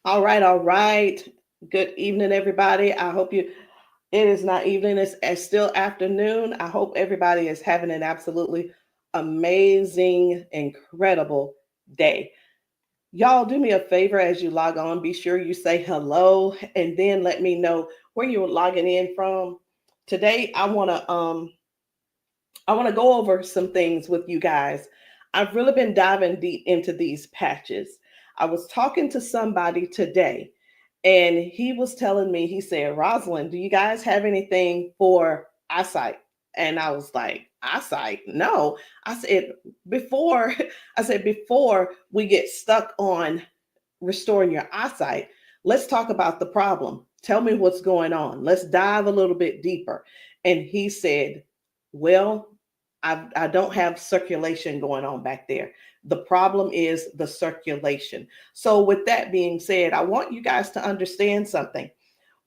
All right, all right. Good evening, everybody. I hope it is not evening, it's still afternoon. I hope everybody is having an absolutely amazing, incredible day. Y'all, do me a favor as you log on. Be sure you say hello and then let me know where you're logging in from. Today, I want to go over some things with you guys. I've really been diving deep into these patches. I was talking to somebody today, and he was telling me, he said, Rosalind, do you guys have anything for eyesight? And I was like, eyesight? No. I said, before, before we get stuck on restoring your eyesight, let's talk about the problem. Tell me what's going on. Let's dive a little bit deeper. And he said, well, I don't have circulation going on back there. The problem is the circulation. So, with that being said, I want you guys to understand something.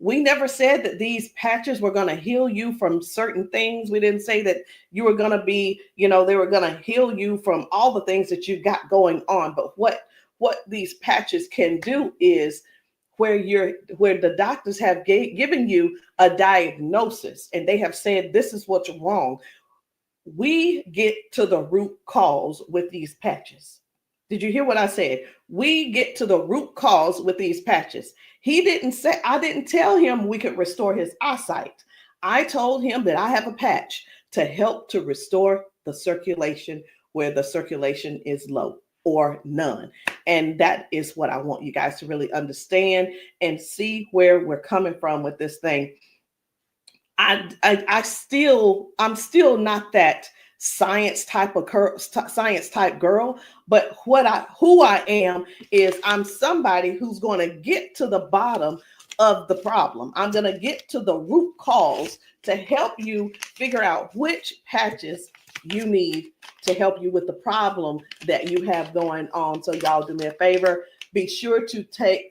We never said that these patches were going to heal you from certain things. We didn't say that you were going to be, they were going to heal you from all the things that you got going on. But what these patches can do is where the doctors have given you a diagnosis and they have said this is what's wrong. We get to the root cause with these patches. Did you hear what I said? We get to the root cause with these patches. He didn't say, I didn't tell him we could restore his eyesight. I told him that I have a patch to help to restore the circulation where the circulation is low or none. And that is what I want you guys to really understand and see where we're coming from with this thing. I'm still not that science type girl, but who I am is I'm somebody who's going to get to the bottom of the problem. I'm going to get to the root cause to help you figure out which patches you need to help you with the problem that you have going on. So y'all do me a favor. Be sure to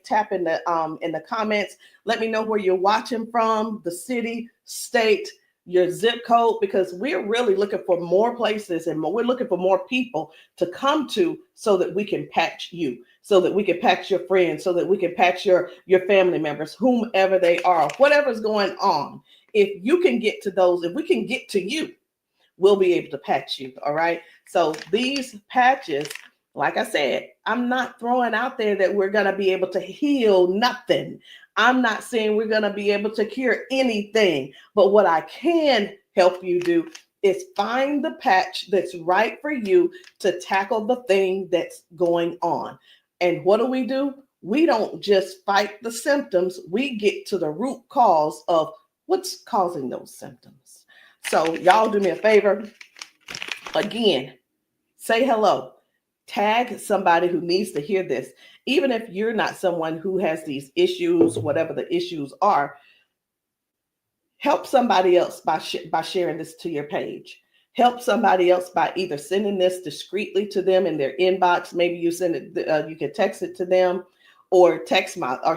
tap in the comments. Let me know where you're watching from, the city, state, your zip code, because we're really looking for more places and we're looking for more people to come to so that we can patch you, so that we can patch your friends, so that we can patch your family members, whomever they are, whatever's going on. If you can get to those, if we can get to you, we'll be able to patch you. All right. So these patches, like I said, I'm not throwing out there that we're going to be able to heal nothing. I'm not saying we're going to be able to cure anything. But what I can help you do is find the patch that's right for you to tackle the thing that's going on. And what do? We don't just fight the symptoms, we get to the root cause of what's causing those symptoms. So, y'all do me a favor. Again, say hello. Tag somebody who needs to hear this. Even if you're not someone who has these issues, whatever the issues are, help somebody else by sharing this to your page. Help somebody else by either sending this discreetly to them in their inbox. Maybe you send it, you can text it to them, or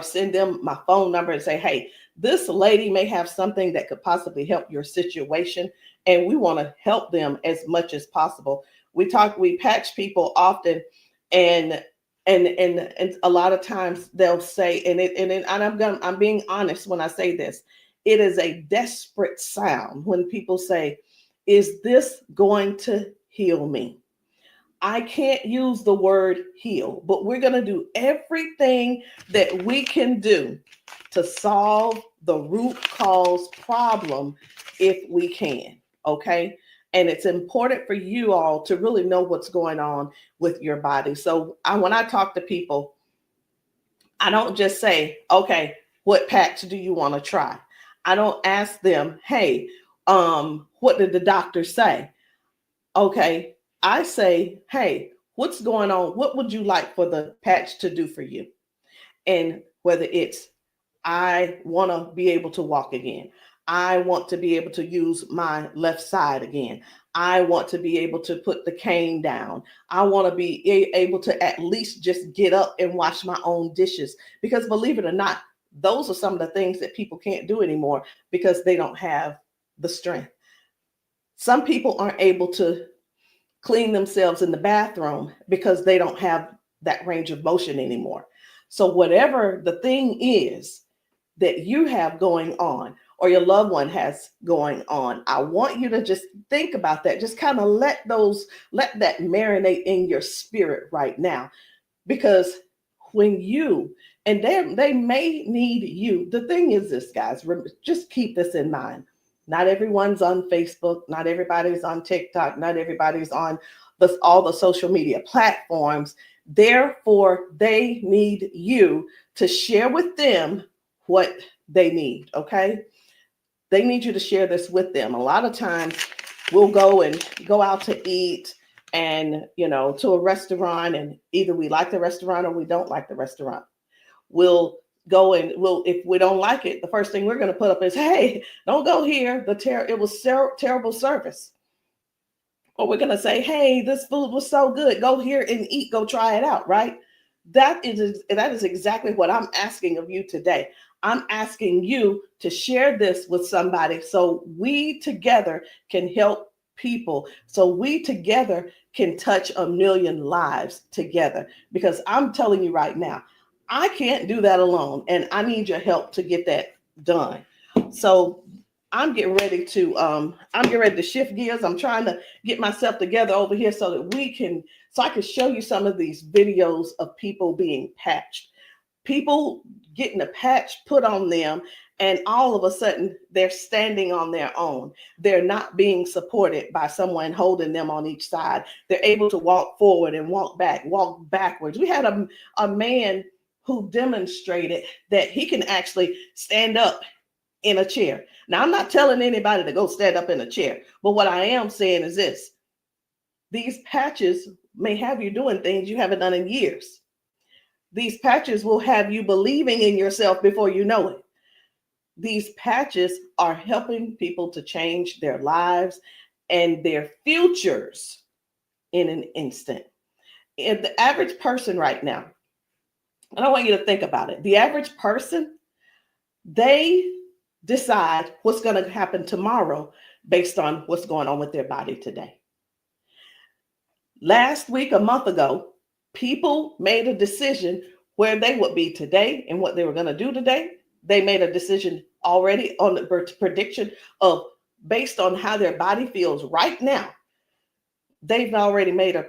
send them my phone number and say, hey, this lady may have something that could possibly help your situation, and we want to help them as much as possible. We patch people often, and a lot of times they'll say, I'm being honest when I say this, it is a desperate sound when people say, is this going to heal me? I can't use the word heal, but we're going to do everything that we can do to solve the root cause problem if we can. Okay. And it's important for you all to really know what's going on with your body. So when I talk to people, I don't just say, okay, what patch do you want to try? I don't ask them, hey, what did the doctor say? Okay, I say, hey, what's going on? What would you like for the patch to do for you? And whether it's, I want to be able to walk again. I want to be able to use my left side again. I want to be able to put the cane down. I want to be able to at least just get up and wash my own dishes. Because believe it or not, those are some of the things that people can't do anymore because they don't have the strength. Some people aren't able to clean themselves in the bathroom because they don't have that range of motion anymore. So whatever the thing is that you have going on or your loved one has going on, I want you to just think about that. Just kind of let that marinate in your spirit right now. Because when you, and they may need you. The thing is this, guys, just keep this in mind. Not everyone's on Facebook, not everybody's on TikTok, not everybody's on all the social media platforms. Therefore, they need you to share with them what they need, okay? They need you to share this with them. A lot of times we'll go out to eat and, to a restaurant, and either we like the restaurant or we don't like the restaurant. We'll go and if we don't like it, the first thing we're going to put up is, hey, don't go here. It was terrible service. Or we're going to say, hey, this food was so good. Go here and eat. Go try it out, right? That is exactly what I'm asking of you today. I'm asking you to share this with somebody so we together can help people, so we together can touch 1 million lives together. Because I'm telling you right now, I can't do that alone, and I need your help to get that done. So I'm getting ready to shift gears. I'm trying to get myself together over here so that I can show you some of these videos of people being patched, people getting a patch put on them, and all of a sudden they're standing on their own. They're not being supported by someone holding them on each side. They're able to walk forward and walk backwards. We had a man who demonstrated that he can actually stand up in a chair. Now, I'm not telling anybody to go stand up in a chair, but what I am saying is this: these patches may have you doing things you haven't done in years. These patches will have you believing in yourself before you know it. These patches are helping people to change their lives and their futures in an instant. And the average person right now, and I want you to think about it. The average person, they decide what's going to happen tomorrow based on what's going on with their body today. Last week, a month ago, people made a decision where they would be today and what they were going to do today. They made a decision already on the prediction of based on how their body feels right now. They've already made a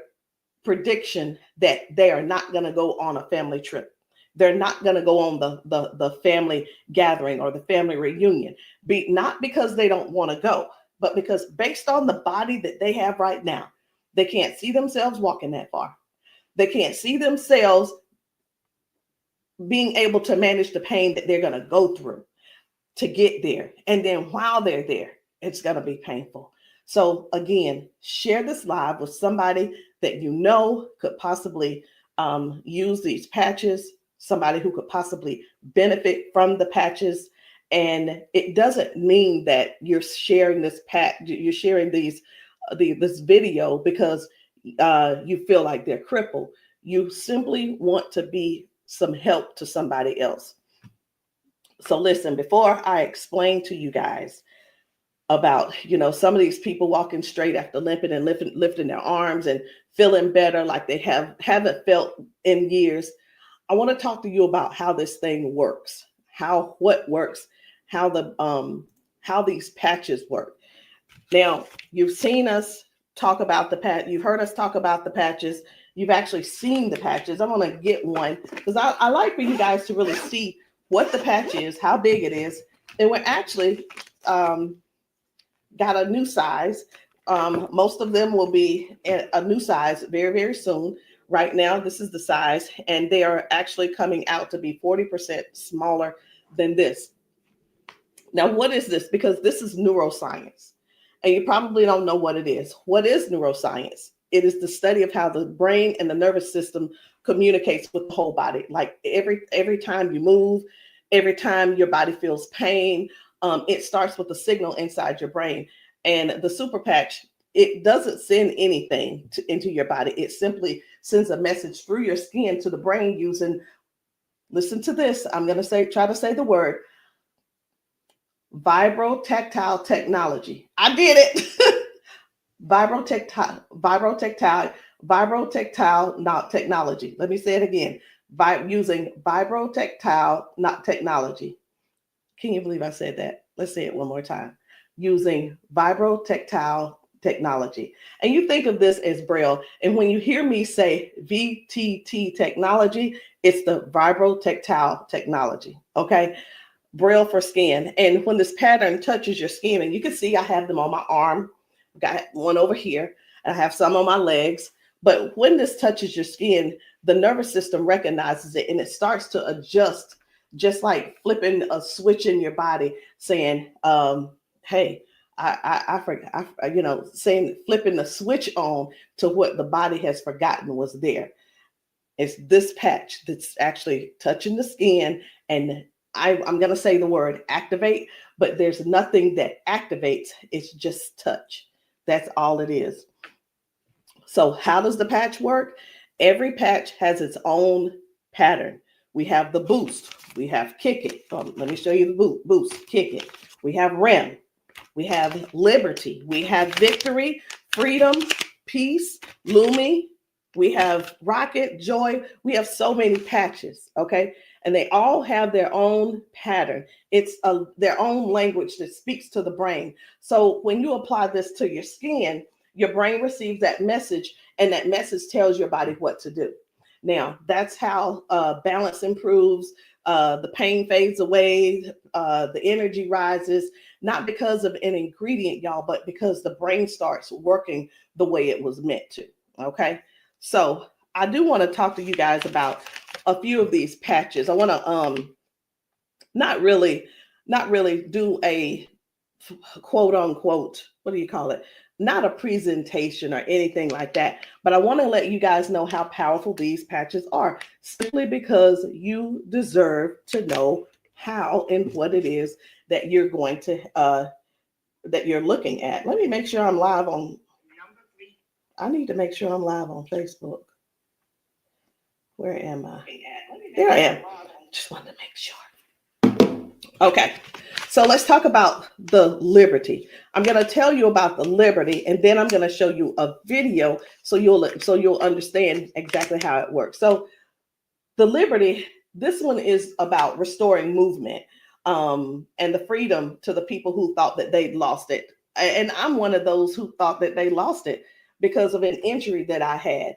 prediction that they are not going to go on a family trip. They're not going to go on the family gathering or the family reunion. Not because they don't want to go, but because based on the body that they have right now, they can't see themselves walking that far. They can't see themselves being able to manage the pain that they're going to go through to get there. And then while they're there, it's going to be painful. So again, share this live with somebody that you know could possibly use these patches, somebody who could possibly benefit from the patches. And it doesn't mean that you're sharing this you're sharing this video because you feel like they're crippled. You simply want to be some help to somebody else. So listen, before I explain to you guys about, some of these people walking straight after limping and lifting their arms and feeling better like they haven't felt in years, I want to talk to you about how this thing works, what works, how these patches work. Now, you've seen us talk about you've heard us talk about the patches. You've actually seen the patches. I'm going to get one because I like for you guys to really see what the patch is, how big it is. And we're actually got a new size. Most of them will be a new size very, very soon. Right now, this is the size, and they are actually coming out to be 40% smaller than this. Now, what is this? Because this is neuroscience, and you probably don't know what it is. What is neuroscience? It is the study of how the brain and the nervous system communicates with the whole body. Like every time you move, every time your body feels pain, it starts with a signal inside your brain. And the super patch, it doesn't send anything into your body. It simply sends a message through your skin to the brain using, listen to this, I'm going to try to say the word, vibrotactile technology. I did it. Vibrotactile technology. Let me say it again. by using vibrotactile not technology. Can you believe I said that? Let's say it one more time. Using vibrotactile technology. And you think of this as Braille. And when you hear me say VTT technology, it's the vibrotactile technology. Okay. Braille for skin. And when this pattern touches your skin, and you can see I have them on my arm, got one over here, and I have some on my legs. But when this touches your skin, the nervous system recognizes it and it starts to adjust, just like flipping a switch in your body, saying, hey, I forgot, saying, flipping the switch on to what the body has forgotten was there. It's this patch that's actually touching the skin, and I'm going to say the word activate, but there's nothing that activates. It's just touch. That's all it is. So how does the patch work? Every patch has its own pattern. We have the boost. We have kick it. Let me show you the boost, kick it. We have REM. We have liberty. We have victory, freedom, peace, Lumi. We have rocket, joy. We have so many patches, okay? And they all have their own pattern. It's their own language that speaks to the brain. So when you apply this to your skin, your brain receives that message, and that message tells your body what to do. Now, that's how balance improves, the pain fades away, the energy rises, not because of an ingredient, y'all, but because the brain starts working the way it was meant to, okay? So I do want to talk to you guys about a few of these patches. I want to not really do a quote unquote, what do you call it? Not a presentation or anything like that, but I want to let you guys know how powerful these patches are, simply because you deserve to know how and what it is that you're going to that you're looking at. Let me make sure I'm live on. I need to make sure I'm live on Facebook. Where am I? There I am. Just wanted to make sure. Okay. So let's talk about the liberty. I'm going to tell you about the liberty, and then I'm going to show you a video so you'll understand exactly how it works. So the liberty, this one is about restoring movement and the freedom to the people who thought that they'd lost it. And I'm one of those who thought that they lost it because of an injury that I had.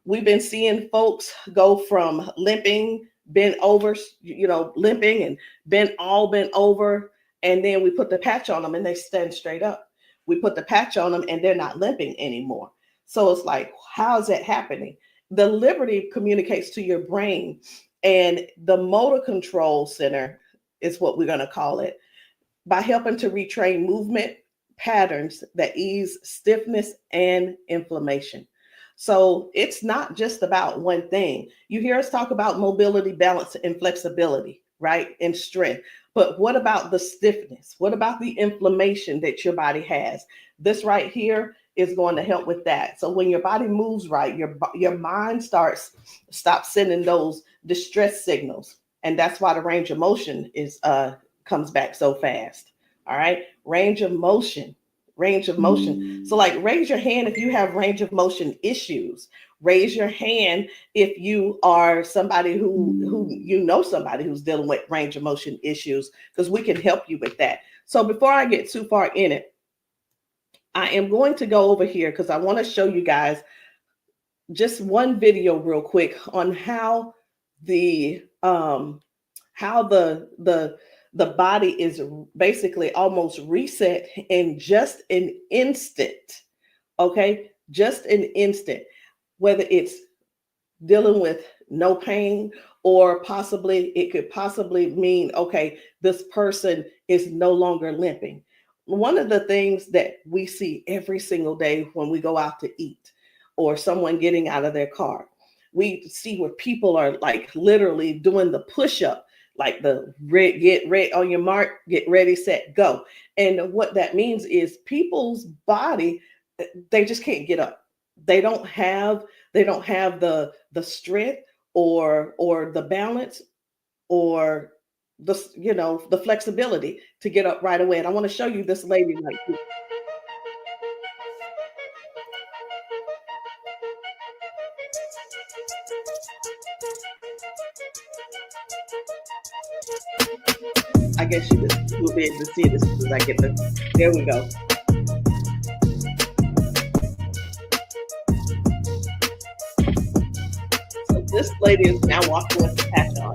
We've been seeing folks go from limping, bent over, limping and bent over. And then we put the patch on them and they stand straight up. We put the patch on them and they're not limping anymore. So it's like, how is that happening? The liberty communicates to your brain, and the motor control center is what we're going to call it, by helping to retrain movement patterns that ease stiffness and inflammation. So it's not just about one thing. You hear us talk about mobility, balance, and flexibility, right? And strength. But what about the stiffness? What about the inflammation that your body has? This right here is going to help with that. So when your body moves right, your mind stops sending those distress signals. And that's why the range of motion comes back so fast. All right. Range of motion. So like, raise your hand if you have range of motion issues. Raise your hand if you are somebody who somebody who's dealing with range of motion issues, because we can help you with that. So before I get too far in it, I am going to go over here because I want to show you guys just one video real quick on how the body is basically almost reset in just an instant. Okay, just an instant. Whether it's dealing with no pain, or it could possibly mean, okay, this person is no longer limping. One of the things that we see every single day when we go out to eat, or someone getting out of their car, we see where people are like literally doing the push-up, like the get ready on your mark, get ready, set, go. And what that means is people's body, they just can't get up. They don't have the strength or the balance or the flexibility to get up right away. And I want to show you this lady right here. I guess you will be able to see it as soon as I get the. There we go. So this lady is now walking with the patch on.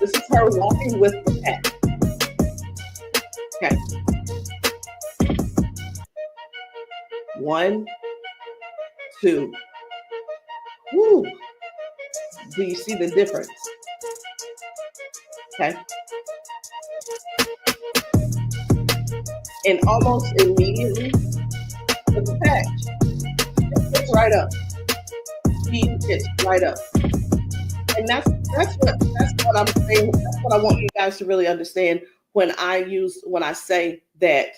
This is her walking with the patch. Okay. 1, 2. Woo. Do you see the difference? Okay. And almost immediately, with the patch, it gets right up. Speed gets right up. And that's what I'm saying. That's what I want you guys to really understand when I say that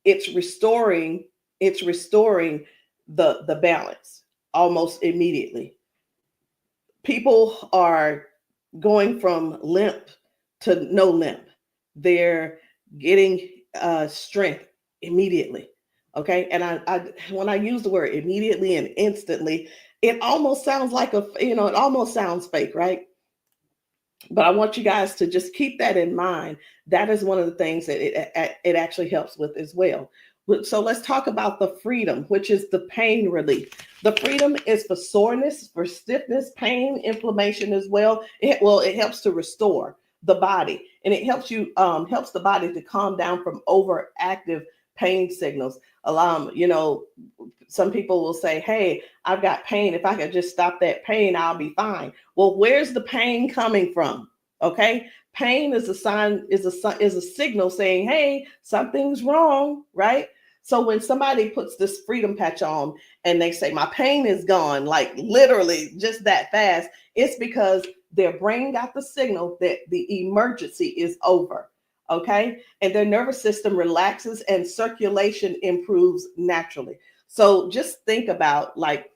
it's restoring the balance almost immediately. People are going from limp to no limp. They're getting strength immediately. Okay. And I when I use the word immediately and instantly, it almost sounds like it almost sounds fake, right? But I want you guys to just keep that in mind. That is one of the things that it actually helps with as well. So let's talk about the freedom, which is the pain relief. The freedom is for soreness, for stiffness, pain, inflammation as well. It helps to restore the body, and it helps the body to calm down from overactive pain signals. Some people will say, "Hey, I've got pain. If I could just stop that pain, I'll be fine." Well, where's the pain coming from? Okay. Pain is a sign, is a signal saying, "Hey, something's wrong," right? So when somebody puts this freedom patch on and they say, "My pain is gone," like literally just that fast, it's because their brain got the signal that the emergency is over. Okay. And their nervous system relaxes and circulation improves naturally. So just think about, like,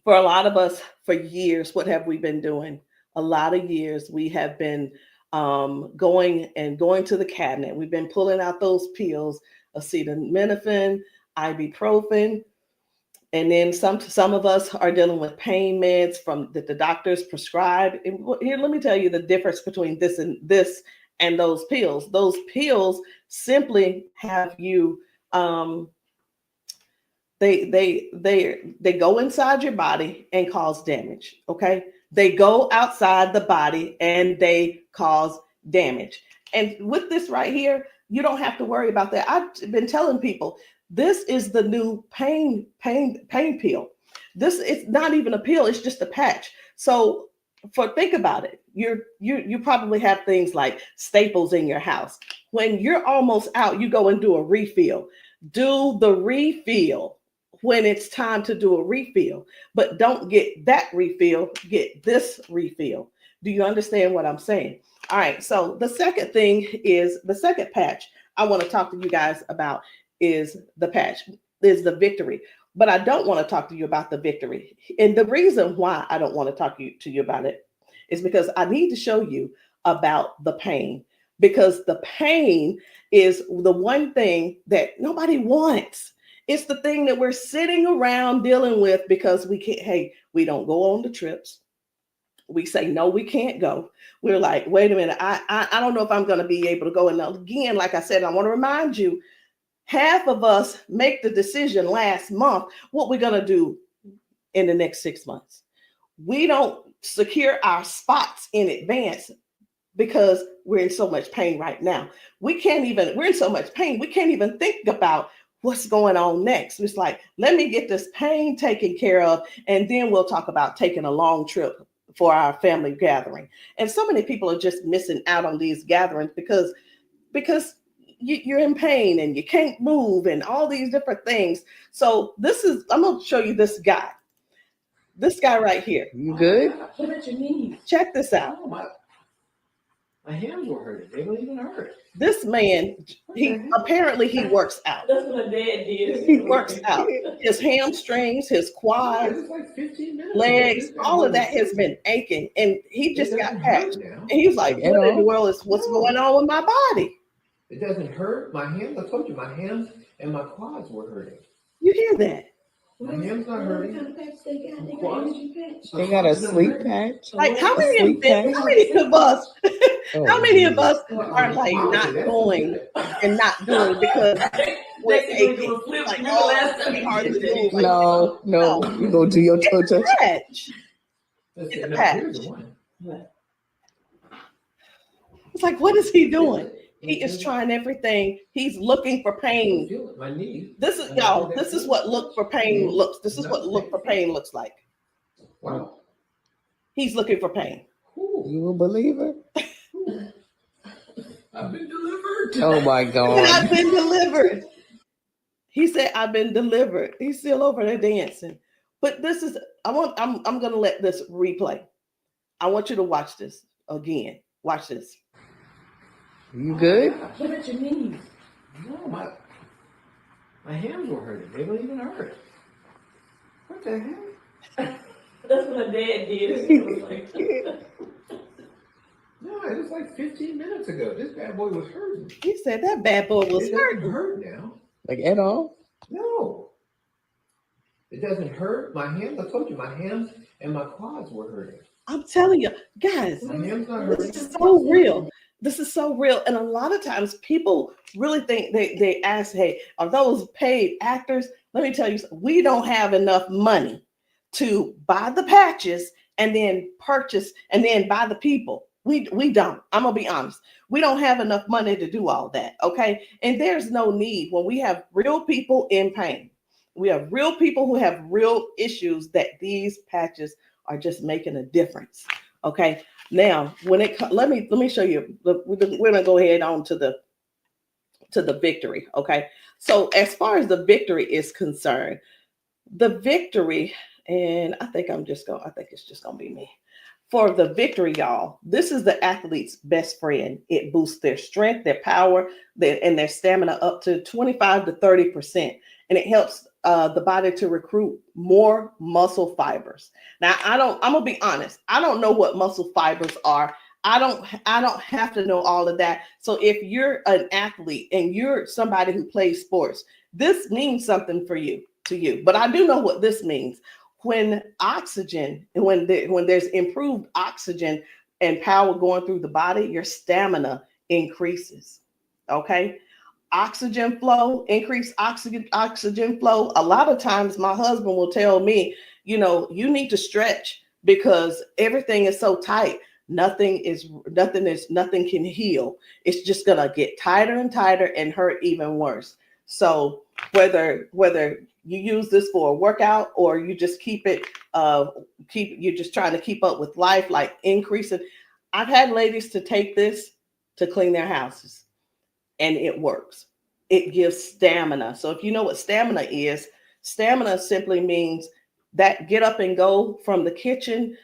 for a lot of us, for years, what have we been doing? A lot of years we have been going to the cabinet. We've been pulling out those pills, acetaminophen, ibuprofen, and then some of us are dealing with pain meds that the doctors prescribe. And here, let me tell you the difference between this and those pills. Those pills simply have you they go inside your body and cause damage. Okay. They go outside the body and they cause damage. And with this right here, you don't have to worry about that. I've been telling people, this is the new pain pill. This is not even a pill, it's just a patch. So think about it. You probably have things like staples in your house. When you're almost out, you go and do a refill. Do the refill when it's time to do a refill, but don't get that refill, get this refill. Do you understand what I'm saying? All right. So the second patch I want to talk to you guys about is the victory. But I don't want to talk to you about the victory. And the reason why I don't want to talk to you about it is because I need to show you about the pain, because the pain is the one thing that nobody wants. It's the thing that we're sitting around dealing with because we don't go on the trips. We say, no, we can't go. We're like, wait a minute, I don't know if I'm going to be able to go. And again, like I said, I want to remind you, half of us make the decision last month what we're going to do in the next 6 months. We don't secure our spots in advance because we're in so much pain right now. We're in so much pain, we can't even think about what's going on next. It's like, let me get this pain taken care of, and then we'll talk about taking a long trip for our family gathering. And so many people are just missing out on these gatherings because you're in pain and you can't move and all these different things. So I'm going to show you this guy right here. You good? What about your knees? Check this out. Oh, my hands were hurting. They don't even hurt. This man, he works out. That's what my dad did. He works out. His hamstrings, his quads, like 15 minutes legs, all of that has been aching. And he just got patched. And he was like, what in the world is what's going on with my body? It doesn't hurt. My hands, I told you, my hands and my quads were hurting. You hear that? My hand's not hurting. What kind of patch they got? They got Quads? energy patch. They got a sleep patch. Like how A many sleep patch. how many of us Oh, how many of us Well, are like not that's going good. and not doing because we're Next thing aching? you flip, Like, remember oh, last it's time really you hard to did move. that? Like, No, no. you gonna do your toe touch. Patch. Let's It's see, a now, patch. here's the one. It's like, what is he doing? Feel it. He is trying everything. He's looking for pain. Feel it. My knee. This is y'all. This is what look for pain looks. This is what look for pain looks like. Wow. He's looking for pain. Ooh, You a believer? I've been delivered. Oh my And God. I've been delivered. He said, I've been delivered. He's still over there dancing. But this is, I'm gonna let this replay. I want you to watch this again. Watch this. You good? What about your knees? No, my hands were hurting. They don't even hurt. What the heck? That's what my dad did. It was like, No, it was like 15 minutes ago. This bad boy was hurting. He said that bad boy was It doesn't hurting. hurt now. Like at all? No. It doesn't hurt. My hands, I told you, my hands and my quads were hurting. I'm telling you, guys, My hands not hurting. this is so real. This is so real. And a lot of times people really think they ask, hey, are those paid actors? Let me tell you, we don't have enough money to buy the patches and then purchase and then buy the people. We don't. I'm gonna be honest. We don't have enough money to do all that. Okay. And there's no need when we have real people in pain. We have real people who have real issues that these patches are just making a difference. Okay. Now, when it let me show you. We're gonna go ahead on to the victory. Okay. So as far as the victory is concerned, the victory, and I think it's just gonna be me. For the victory, y'all, this is the athlete's best friend. It boosts their strength, their power, and their stamina up to 25 to 30%. And it helps the body to recruit more muscle fibers. Now, I'm gonna be honest. I don't know what muscle fibers are. I don't have to know all of that. So if you're an athlete and you're somebody who plays sports, this means something to you. But I do know what this means. When oxygen, when there's improved oxygen and power going through the body, your stamina increases. Okay. Oxygen flow, increased oxygen flow. A lot of times my husband will tell me, you need to stretch because everything is so tight. Nothing can heal. It's just gonna get tighter and tighter and hurt even worse. So whether you use this for a workout or you just you're just trying to keep up with life, like increasing. I've had ladies to take this to clean their houses and it works. It gives stamina. So if you know what stamina simply means that get up and go from the kitchen,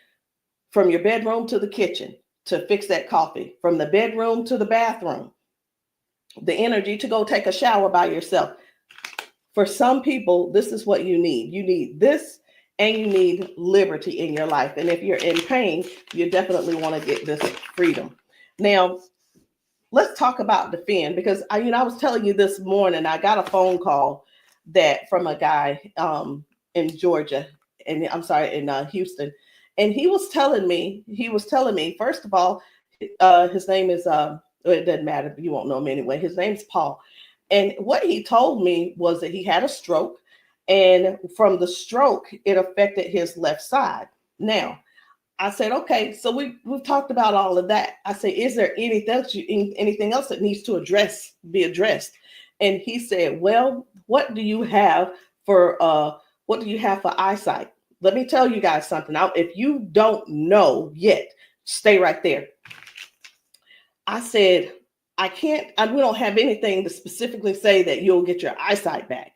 from your bedroom to the kitchen to fix that coffee, from the bedroom to the bathroom, the energy to go take a shower by yourself. For some people, this is what you need. You need this and you need liberty in your life. And if you're in pain, you definitely want to get this freedom. Now, let's talk about defend because I was telling you this morning, I got a phone call from a guy in Georgia, and I'm sorry, in Houston. And he was telling me, first of all, his name is, it doesn't matter, you won't know him anyway. His name's Paul. And what he told me was that he had a stroke, and from the stroke, it affected his left side. Now, I said, okay, so we've talked about all of that. I said, is there anything else that needs to be addressed? And he said, well, what do you have for eyesight? Let me tell you guys something. If you don't know yet, stay right there. I said, we don't have anything to specifically say that you'll get your eyesight back.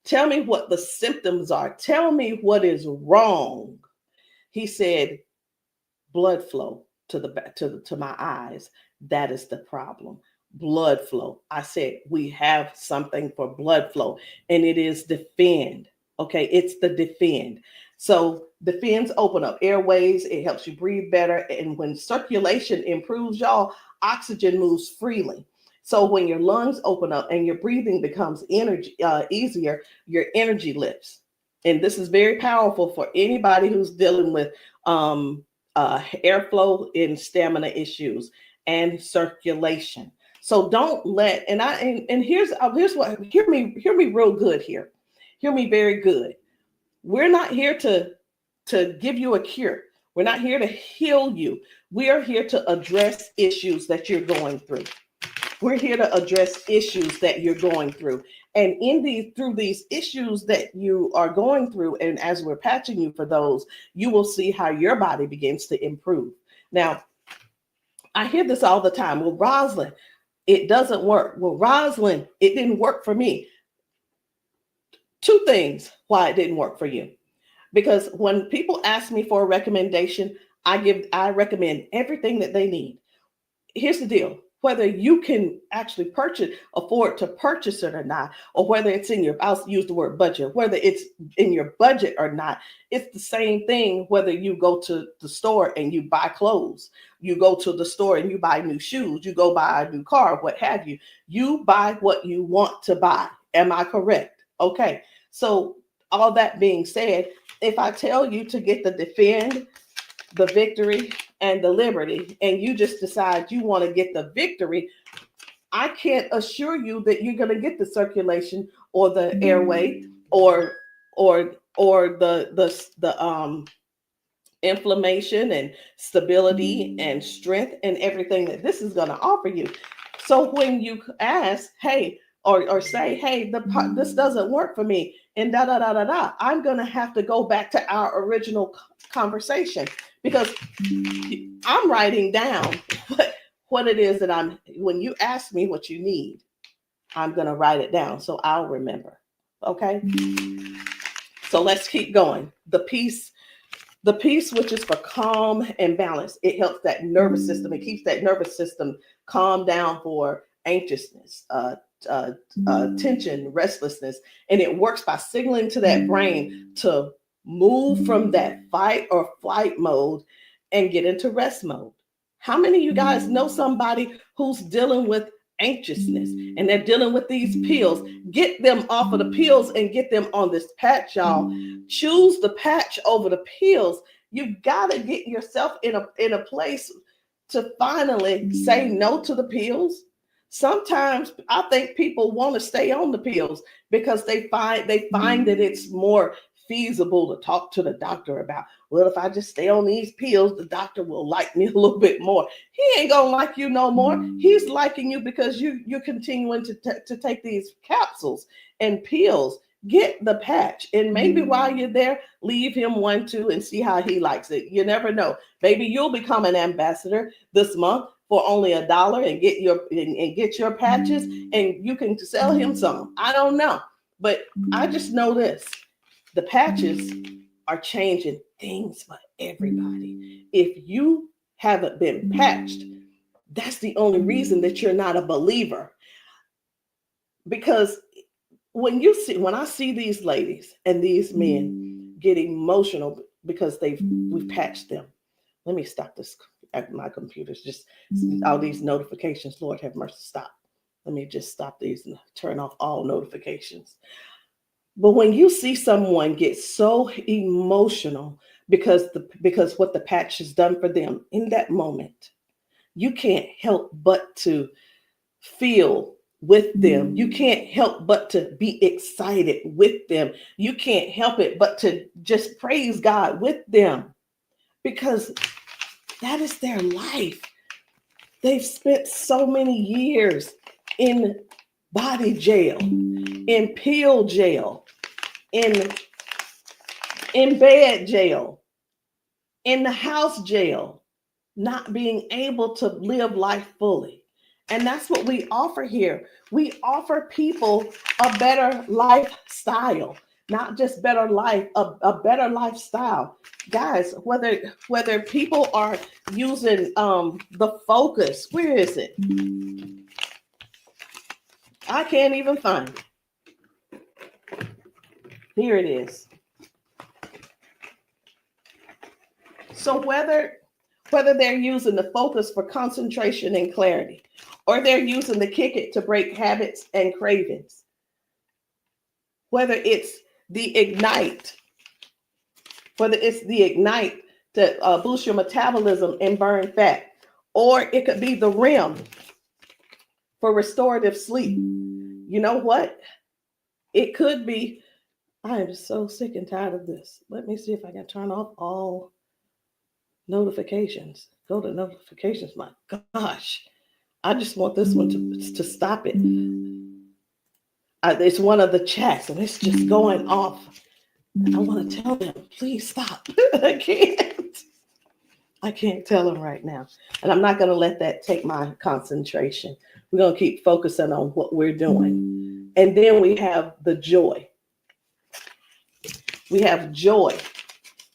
Tell me what the symptoms are. Tell me what is wrong. He said, blood flow to my eyes. That is the problem. Blood flow. I said, we have something for blood flow, and it is defend. Okay, it's the defend. So defends open up airways. It helps you breathe better. And when circulation improves, y'all, oxygen moves freely. So when your lungs open up and your breathing becomes easier, your energy lifts. and this is very powerful for anybody who's dealing with airflow and stamina issues and circulation. So don't let, and here's what, hear me real good here. Hear me very good. We're not here to give you a cure. We're not here to heal you. We are here to address issues that you're going through. We're here to address issues that you're going through. And through these issues that you are going through, and as we're patching you for those, you will see how your body begins to improve. Now, I hear this all the time. Well, Rosalind, it doesn't work. Well, Rosalind, it didn't work for me. Two things why it didn't work for you. Because when people ask me for a recommendation, I recommend everything that they need. Here's the deal. Whether you can actually afford to purchase it or not, or whether it's I'll use the word budget, whether it's in your budget or not, it's the same thing whether you go to the store and you buy clothes, you go to the store and you buy new shoes, you go buy a new car, what have you. You buy what you want to buy. Am I correct? Okay. So all that being said, if I tell you to get the Defend, the Victory, and the Liberty, and you just decide you want to get the Victory, I can't assure you that you're going to get the circulation or the airway or the inflammation and stability and strength and everything that this is going to offer you. So when you ask, hey, or say, hey, this doesn't work for me, and I'm going to have to go back to our original conversation, because I'm writing down what it is that when you ask me what you need, I'm going to write it down so I'll remember. Okay. So let's keep going. The peace, which is for calm and balance. It helps that nervous system. It keeps that nervous system calm down for anxiousness, tension, restlessness. And it works by signaling to that brain to move from that fight or flight mode and get into rest mode. How many of you guys know somebody who's dealing with anxiousness and they're dealing with these pills? Get them off of the pills and get them on this patch, y'all. Choose the patch over the pills. You got to get yourself in a place to finally say no to the pills. Sometimes I think people want to stay on the pills because they find that it's more feasible to talk to the doctor about, well, if I just stay on these pills, the doctor will like me a little bit more. He ain't gonna like you no more. He's liking you because you're continuing to take these capsules and pills. Get the patch, and maybe while you're there, leave him one too and see how he likes it. You never know. Maybe you'll become an ambassador this month for only $1 and get your patches, and you can sell him some. I don't know, but I just know this. The patches are changing things for everybody. If you haven't been patched, that's the only reason that you're not a believer. Because when I see these ladies and these men get emotional because we've patched them. Let me stop this. My computer's just all these notifications. Lord have mercy, stop. Let me just stop these and turn off all notifications. But when you see someone get so emotional because what the patch has done for them in that moment, you can't help but to feel with them. You can't help but to be excited with them. You can't help it but to just praise God with them, because that is their life. They've spent so many years in body jail, in pill jail, in bed jail, in the house jail, not being able to live life fully. And that's what we offer here. We offer people a better lifestyle, not just better life, a better lifestyle. Guys, whether people are using the Focus, where is it? I can't even find it. Here it is. So whether they're using the Focus for concentration and clarity, or they're using the Kick It to break habits and cravings, whether it's the Ignite. It's the Ignite to boost your metabolism and burn fat. Or it could be the REM for restorative sleep. You know what? It could be, I am so sick and tired of this. Let me see if I can turn off all notifications. Go to notifications. My gosh. I just want this one to stop it. It's one of the chats and it's just going off. I want to tell them, please stop. I can't tell them right now. And I'm not going to let that take my concentration. We're going to keep focusing on what we're doing. And then we have the joy. We have joy,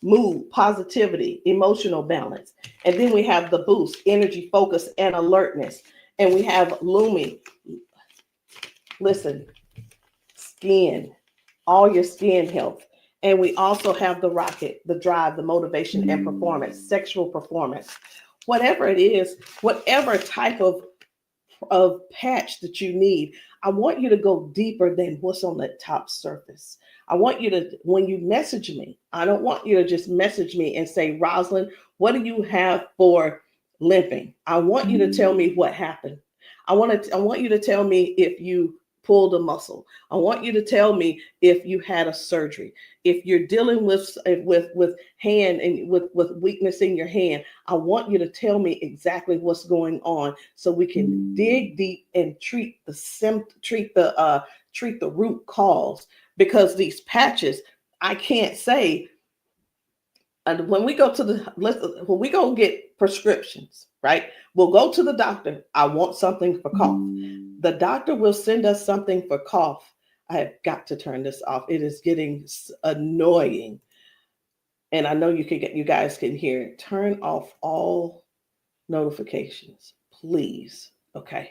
mood, positivity, emotional balance. And then we have the boost, energy, focus, and alertness. And we have Lumi. Listen, skin, all your skin health. And we also have the rocket, the drive, the motivation and performance, sexual performance. Whatever it is, whatever type of patch that you need, I want you to go deeper than what's on the top surface. I want you to, when you message me, I don't want you to just message me and say, Rosalind, what do you have for limping? I want you to tell me what happened. I want you to tell me if you pulled a muscle. I want you to tell me if you had a surgery. If you're dealing with hand and with weakness in your hand, I want you to tell me exactly what's going on so we can dig deep and treat the root cause. Because these patches, I can't say. And when we go get prescriptions, right? We'll go to the doctor. I want something for cough. The doctor will send us something for cough. I have got to turn this off. It is getting annoying. And I know you guys can hear it. Turn off all notifications, please. Okay.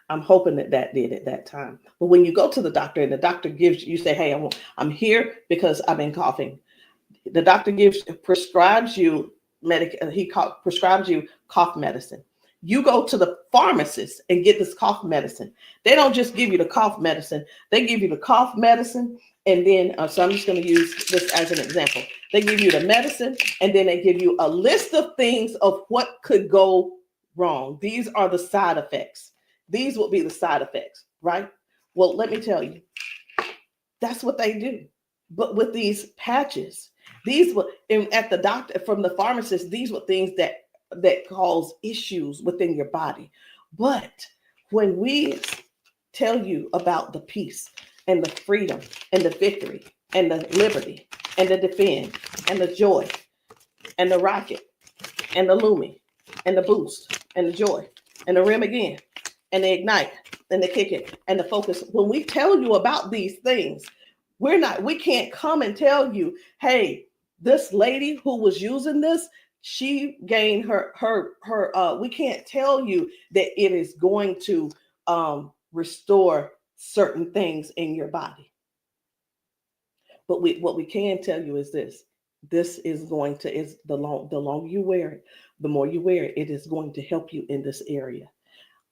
I'm hoping that did at that time. But when you go to the doctor and the doctor you say, hey, I'm here because I've been coughing. The doctor prescribes you prescribes you cough medicine. You go to the pharmacist and get this cough medicine. They don't just give you the cough medicine. They give you the cough medicine. And then, so I'm just going to use this as an example. They give you the medicine and then they give you a list of things of what could go wrong. These are the side effects. These will be the side effects, right? Well, let me tell you, that's what they do. But with these patches, at the doctor, from the pharmacist, these were things that cause issues within your body. But when we tell you about the peace and the freedom and the victory and the liberty and the defend and the joy and the rocket and the Lumi and the boost and the joy and the REM again and the ignite and the kick it and the focus, when we tell you about these things, we can't come and tell you, hey, this lady who was using this, she gained we can't tell you that it is going to restore certain things in your body. But what we can tell you is this is going to, the longer you wear it, the more you wear it, it is going to help you in this area.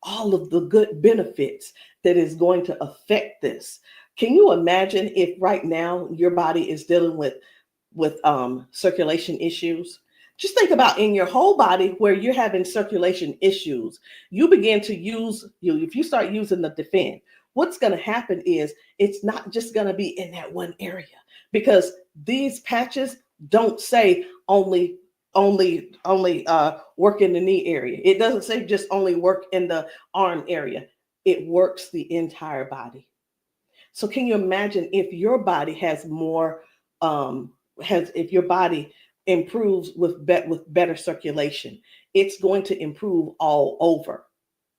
All of the good benefits that is going to affect this. Can you imagine if right now your body is dealing with circulation issues? Just think about in your whole body where you're having circulation issues. You begin to if you start using the defend, what's going to happen is it's not just going to be in that one area, because these patches don't say only work in the knee area. It doesn't say just only work in the arm area. It works the entire body. So can you imagine if your body has more, if your body improves with better circulation, it's going to improve all over.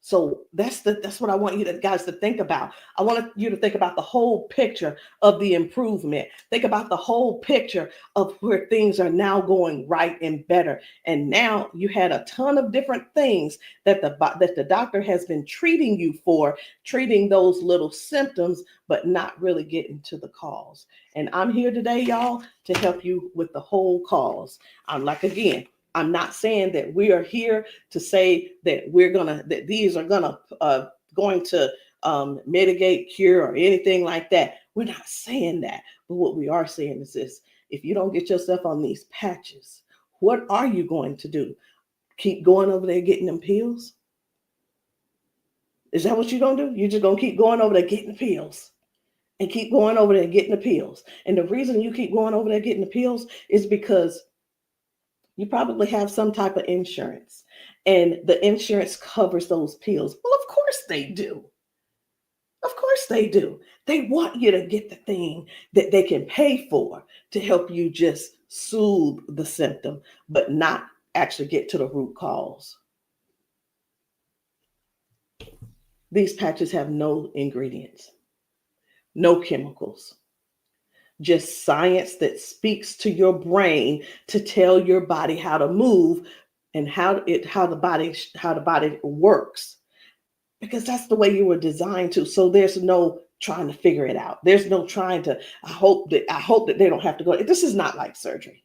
So that's what I want you guys to think about. I want you to think about the whole picture of the improvement. Think about the whole picture of where things are now going right and better. And now you had a ton of different things that the doctor has been treating you for, treating those little symptoms, but not really getting to the cause. And I'm here today, y'all, to help you with the whole cause. I'm not saying that we are here to say that that these are going to mitigate, cure, or anything like that. We're not saying that. But what we are saying is this: if you don't get yourself on these patches, what are you going to do? Keep going over there getting them pills? Is that what you're going to do? You're just going to keep going over there getting the pills and keep going over there getting the pills. And the reason you keep going over there getting the pills is because you probably have some type of insurance, and the insurance covers those pills. Well, of course they do. Of course they do. They want you to get the thing that they can pay for to help you just soothe the symptom, but not actually get to the root cause. These patches have no ingredients, no chemicals, just science that speaks to your brain to tell your body how to move and how the body works, because that's the way you were designed to. So there's no trying to figure it out. There's no trying to, I hope that they don't have to go. This is not like surgery.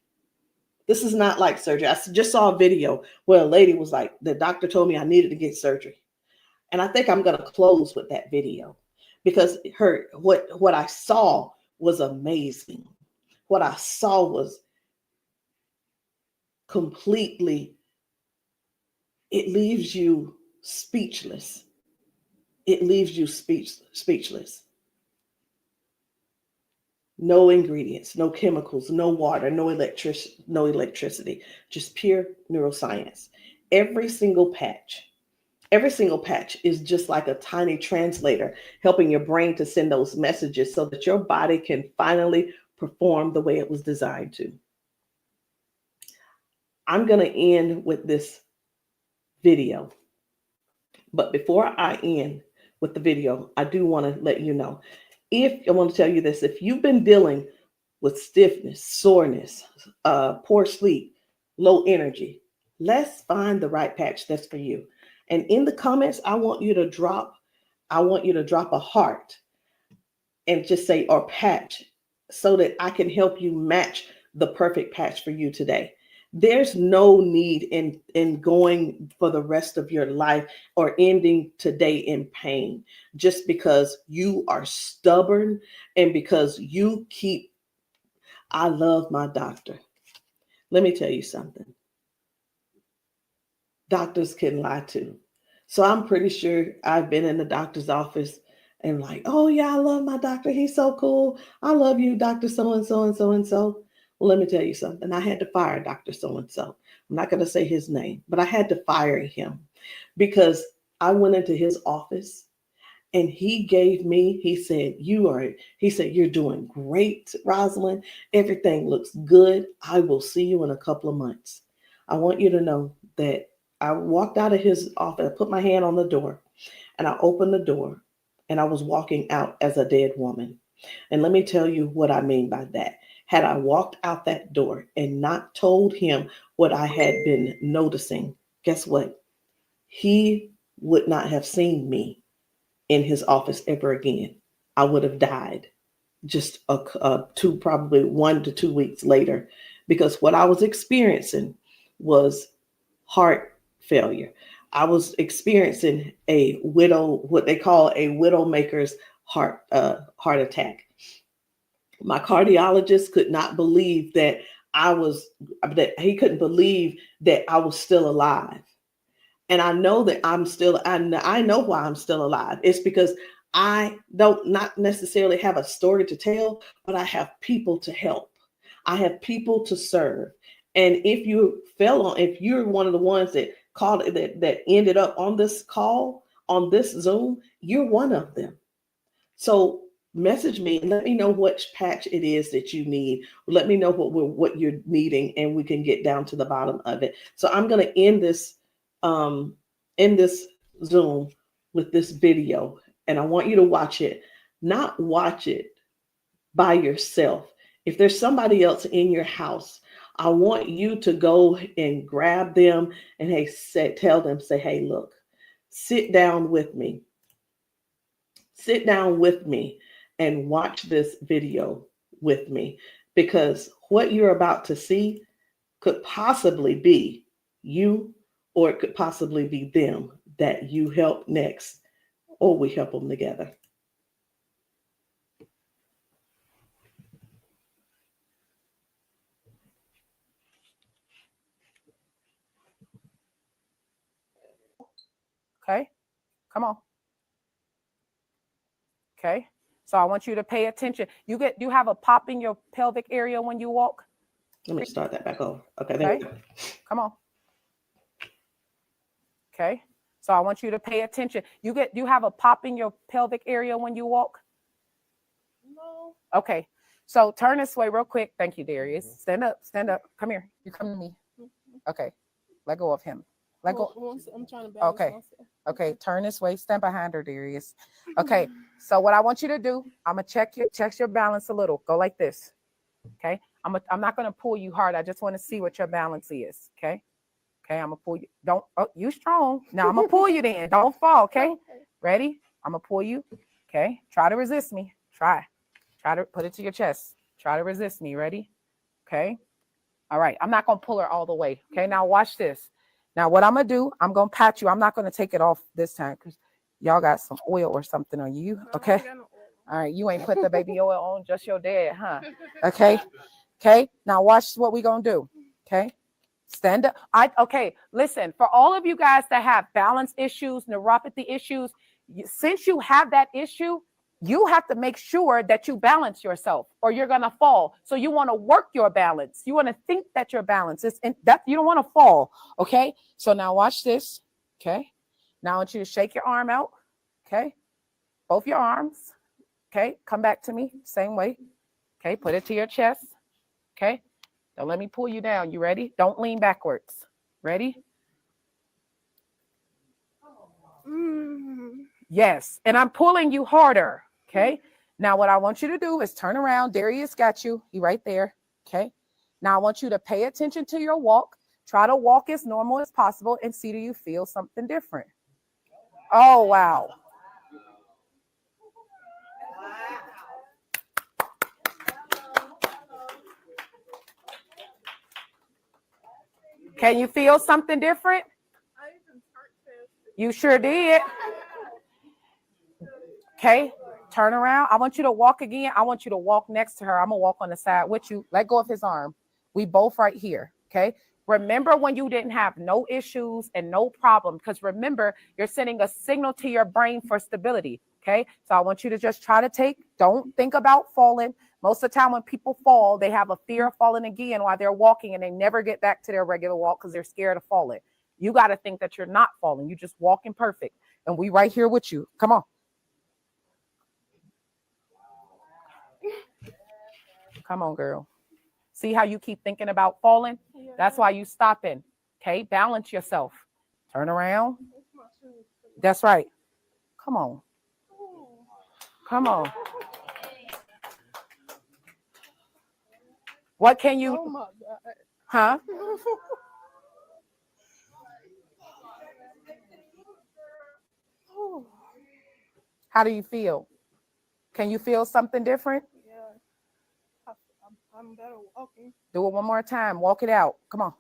This is not like surgery. I just saw a video where a lady was like, the doctor told me I needed to get surgery. And I think I'm going to close with that video, because what I saw was amazing. What I saw was completely, it leaves you speechless. It leaves you speechless. No ingredients, no chemicals, no water, no electricity, just pure neuroscience. Every single patch is just like a tiny translator, helping your brain to send those messages so that your body can finally perform the way it was designed to. I'm going to end with this video. But before I end with the video, I do want to let you know, I want to tell you this: if you've been dealing with stiffness, soreness, poor sleep, low energy, let's find the right patch that's for you. And in the comments, I want you to drop a heart and just say, or patch, so that I can help you match the perfect patch for you today. There's no need in going for the rest of your life or ending today in pain just because you are stubborn and because you keep. I love my doctor. Let me tell you something. Doctors can lie too. So I'm pretty sure I've been in the doctor's office and like, oh yeah, I love my doctor. He's so cool. I love you, Dr. So-and-so and so-and-so. Well, let me tell you something. I had to fire Dr. So-and-so. I'm not going to say his name, but I had to fire him because I went into his office and he said, you're doing great, Rosalind. Everything looks good. I will see you in a couple of months. I want you to know that I walked out of his office, I put my hand on the door, and I opened the door, and I was walking out as a dead woman. And let me tell you what I mean by that. Had I walked out that door and not told him what I had been noticing, guess what? He would not have seen me in his office ever again. I would have died just probably 1 to 2 weeks later, because what I was experiencing was heart failure. I was experiencing what they call a widowmaker's heart attack. My cardiologist could not believe that he couldn't believe that I was still alive. And I know that I know why I'm still alive. It's because I don't not necessarily have a story to tell, but I have people to help. I have people to serve. And if you're one of the ones that that ended up on this call, on this Zoom, you're one of them. So message me and let me know which patch it is that you need. Let me know what you're needing, and we can get down to the bottom of it. So I'm going to end this Zoom with this video, and I want you to watch it. Not watch it by yourself. If there's somebody else in your house, I want you to go and grab them and tell them, hey, look, sit down with me. Sit down with me and watch this video with me, because what you're about to see could possibly be you, or it could possibly be them that you help next, or we help them together. Okay, come on. Okay, so I want you to pay attention. You have a pop in your pelvic area when you walk? Let me start that back over. Okay, there we Okay, go. come on. Okay, so I want you to pay attention. You have a pop in your pelvic area when you walk? No. Okay, so turn this way real quick. Thank you, Darius. Stand up, come here. You come to me. Okay, let go of him. Let go. I'm trying to balance Okay. myself. Okay, turn this way. Stand behind her, Darius. Okay, so what I want you to do, I'm gonna check your balance a little. Go like this. Okay, I'm not gonna pull you hard. I just want to see what your balance is. Okay, I'm gonna pull you. You strong. Now I'm gonna pull you. Then don't fall. Okay, ready? I'm gonna pull you. Okay, try to resist me. Try to put it to your chest. Try to resist me. Ready? Okay. All right. I'm not gonna pull her all the way. Okay. Now watch this. Now, what I'm going to do, I'm going to pat you. I'm not going to take it off this time because y'all got some oil or something on you. Okay. All right. You ain't put the baby oil on, just your dad, huh? Okay. Okay. Now, watch what we're going to do. Okay. Stand up. Okay. Listen, for all of you guys that have balance issues, neuropathy issues, since you have that issue, you have to make sure that you balance yourself or you're going to fall. So you want to work your balance. You want to think that your balance is that you don't want to fall. Okay. So now watch this. Okay. Now I want you to shake your arm out. Okay. Both your arms. Okay. Come back to me. Same way. Okay. Put it to your chest. Okay. Now let me pull you down. You ready? Don't lean backwards. Ready? Yes. And I'm pulling you harder. Okay. Now what I want you to do is turn around. Darius got you. He right there. Okay. Now I want you to pay attention to your walk. Try to walk as normal as possible and see, do you feel something different? Oh, wow. Can you feel something different? You sure did. Okay. Turn around. I want you to walk again. I want you to walk next to her. I'm going to walk on the side with you. Let go of his arm. We both right here. Okay. Remember when you didn't have no issues and no problem, because remember, you're sending a signal to your brain for stability. Okay. So I want you to just try to don't think about falling. Most of the time when people fall, they have a fear of falling again while they're walking and they never get back to their regular walk because they're scared of falling. You got to think that you're not falling. You're just walking perfect. And we right here with you. Come on. Come on, girl. See how you keep thinking about falling? That's why you stopping. Okay, balance yourself. Turn around. That's right. Come on. Come on. What can you? Oh my God. Huh? How do you feel? Can you feel something different? I'm better walking. Do it one more time. Walk it out. Come on.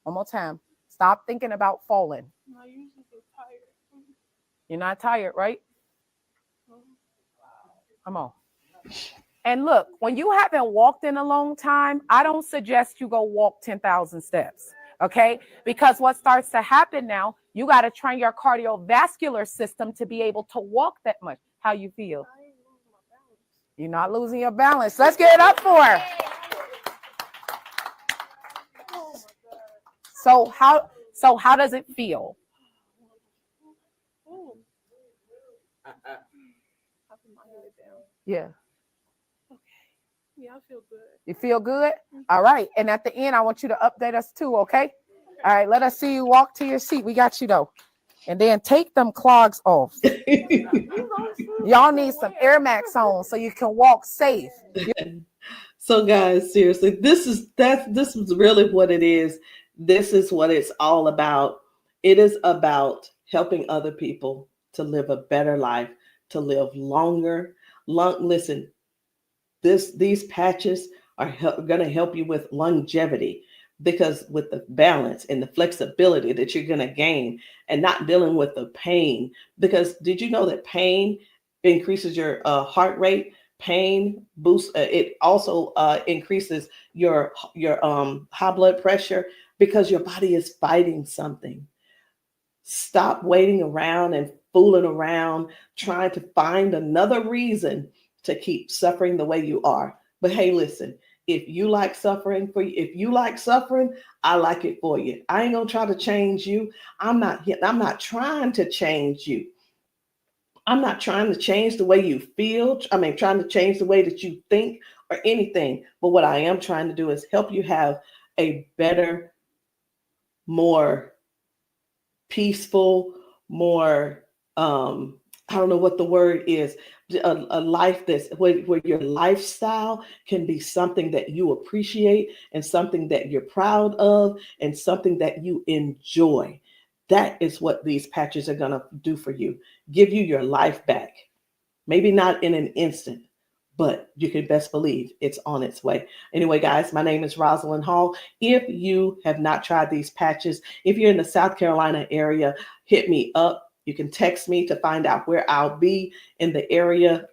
One more time. Stop thinking about falling. I usually get tired. You're not tired, right? Come on. And look, when you haven't walked in a long time, I don't suggest you go walk 10,000 steps. Okay? Because what starts to happen now, you got to train your cardiovascular system to be able to walk that much. How you feel? You're not losing your balance. Let's get it up for her. So how does it feel? Yeah. Okay. Yeah, I feel good. You feel good? All right. And at the end, I want you to update us too, okay? All right. Let us see you walk to your seat. We got you though. And then take them clogs off. Y'all need some Air Max on so you can walk safe. So guys, seriously, this is really what it is. This is what it's all about. It is about helping other people to live a better life, to live longer. Listen, these patches are going to help you with longevity, because with the balance and the flexibility that you're going to gain and not dealing with the pain. Because did you know that pain increases your heart rate? Pain boosts. It also increases your high blood pressure because your body is fighting something. Stop waiting around and fooling around, trying to find another reason to keep suffering the way you are. But hey, listen, if you like suffering if you like suffering, I like it for you. I ain't gonna try to change you. I'm not trying to change you. I'm not trying to change the way you feel. Trying to change the way that you think or anything. But what I am trying to do is help you have a better, more peaceful, more, I don't know what the word is, a life that's where your lifestyle can be something that you appreciate and something that you're proud of and something that you enjoy. That is what these patches are going to do for you. Give you your life back. Maybe not in an instant, but you can best believe it's on its way. Anyway, guys, my name is Rosalind Hall. If you have not tried these patches, if you're in the South Carolina area, hit me up. You can text me to find out where I'll be in the area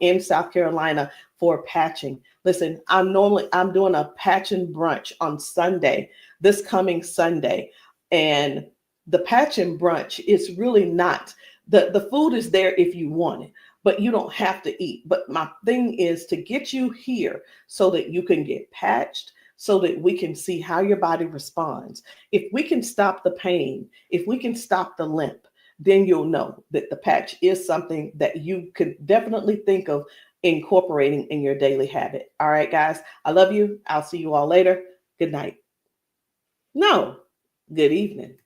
in South Carolina for patching. Listen, I'm doing a patching brunch on Sunday, this coming Sunday. And the patching brunch is really not, the food is there if you want it, but you don't have to eat. But my thing is to get you here so that you can get patched, so that we can see how your body responds. If we can stop the pain, if we can stop the limp, then you'll know that the patch is something that you could definitely think of incorporating in your daily habit. All right, guys, I love you. I'll see you all later. Good night. No, good evening.